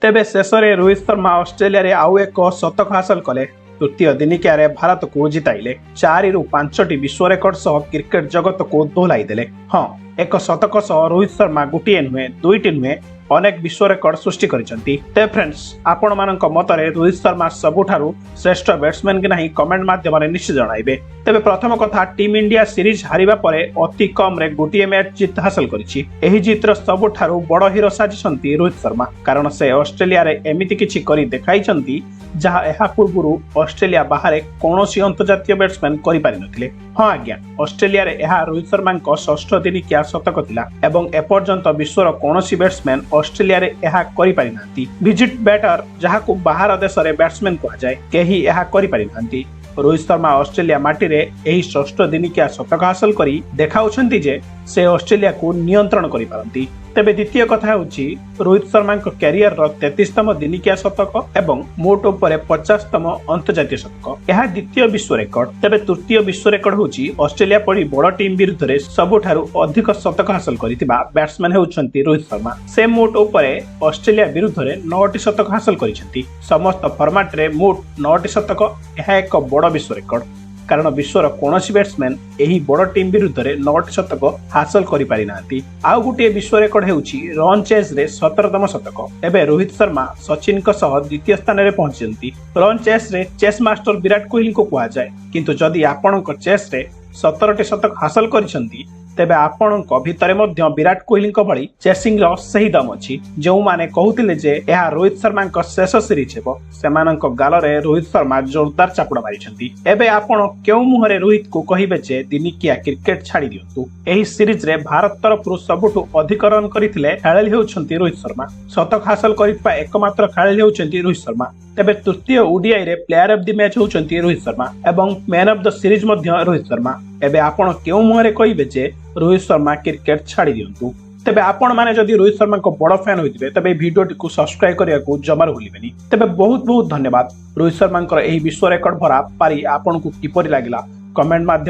तेबे शेष में रोहित शर्मा ऑस्ट्रेलिया रे आउ एक शतक हासिल कले। तृतीय दिनिकिया रे भारत को जिताइले। 4 ରୁ 5ଟି विश्व रेकर्ड सह क्रिकेट जगत को दोहलाई देले। हाँ, एक शतक सह रोहित शर्मा गोटे नुहे दुईटी नुहे अनेक विश्व रेकर्ड सृष्टि करिसंती। ते फ्रेंड्स, आपण मानक मतरे रोहित शर्मा सबुठारु श्रेष्ठ बैट्समैन कि नहीं कमेंट माध्यम निश्चित जणाइबे। तेबे प्रथम कथा, टीम इंडिया सीरीज हारिबा परे अति कम रे गोटे मैच जीत हासिल करिछि। एही जीतर सबुठारु बड़ हीरो साजिसंती रोहित शर्मा, कारण से ऑस्ट्रेलिया रे एमिति किछि करि देखाइछंती जहा एहा पूर्वरु ऑस्ट्रेलिया बाहर कौनसी अंतर्जातीय बैट्समैन करि पारि नथिले। हाँ आज्ञा, ऑस्ट्रेलिया रे एहा रोहित शर्मा षष्ठ दिनिकिया शतक थिला एवं एपर्यंत विश्वर कौनसी बैट्समैन ऑस्ट्रेलिया रे एहा करि पारि नांती। विजिट बैटर जहाकु बाहर देश रे बैट्समैन कहा जाय, केही एहा करि पारि नांती। रोहित शर्मा ऑस्ट्रेलिया माटी रे एही षष्ठ दिनिकिया शतक हासिल करी देखाउछंती जे से ऑस्ट्रेलिया को नियंत्रण करि पारंती। तेबे द्वितीय कथा होछि रोहित शर्मा कैरियर रो 33तम दिनिकिया शतक एवं मोट उपरे 50तम अंतर्जातीय शतक। यह द्वितीय विश्व रेकर्ड। तेबे तृतीय विश्व रेकर्ड होछि ऑस्ट्रेलिया पड़ी बड़ टीम विरुद्ध रे सबुठारु अधिक शतक हासिल करितिबा बैट्समैन होउछंती रोहित शर्मा। से मोट उपरे ऑस्ट्रेलिया विरुद्ध रे 9टी शतक हासिल करिसंती। समस्त फॉर्मेट रे मोट 9टी शतक। यह एक बड़ विश्व रेकर्ड, कारण विश्वर कौनसी बैट्समैन एही बड़ टीम विरुद्ध रे 9टी शतक हासिल करि पारि नांती। आउ गुटे विश्व रेकर्ड हेउछि रन चेस रे 17तम शतक। एबे रोहित शर्मा सचिन को सह द्वितीय स्थान रे पहुंचंती। रन चेस रे चेस मास्टर विराट कोहली को कुआ जाय, किंतु जदि आपणक चेस रे 17टी शतक हासिल करिसंती तेबे आपणक भितरे मध्य विराट कोहली भली चेसिंग रो सही दम अछि। जो माने कहउतिले जे एहा रोहित शर्मा को शेष सीरीज हेबो, सेमानक गाल रे रोहित शर्मा जोरदार चापुड़ा मारिसंती। एबे आपण केउ मुहरे रोहित को कहिबे जे दिनिकिया क्रिकेट छाड़ी दियंतु। एही सीरीज रे भारत तरफरु सबुठु अधिक रन करिथिले खेलाड़ी हेउछंती रोहित शर्मा। शतक हासिल करितबा एकमात्र खेलाड़ी हेउछंती रोहित शर्मा। तेबे तृतीय ओडीआई रे प्लेयर ऑफ द मैच होउछंती रोहित शर्मा एवं मैन ऑफ द सीरीज मध्य रोहित शर्मा। एबे आपण केउ मुहरे कहिबे जे रोहित शर्मा क्रिकेट छाड़ी दियंतु। तेबे आपण माने जदि रोहित शर्मा को बड़ फैन होइतिबे तेबे वीडियोटी को सब्सक्राइब करिया को जमार भूलिबेनी। तेबे बहुत बहुत धन्यवाद। रोहित शर्मा एही विश्व रेकॉर्ड भरा पारी आपण को किपरि लागिला कमेंट माध्यम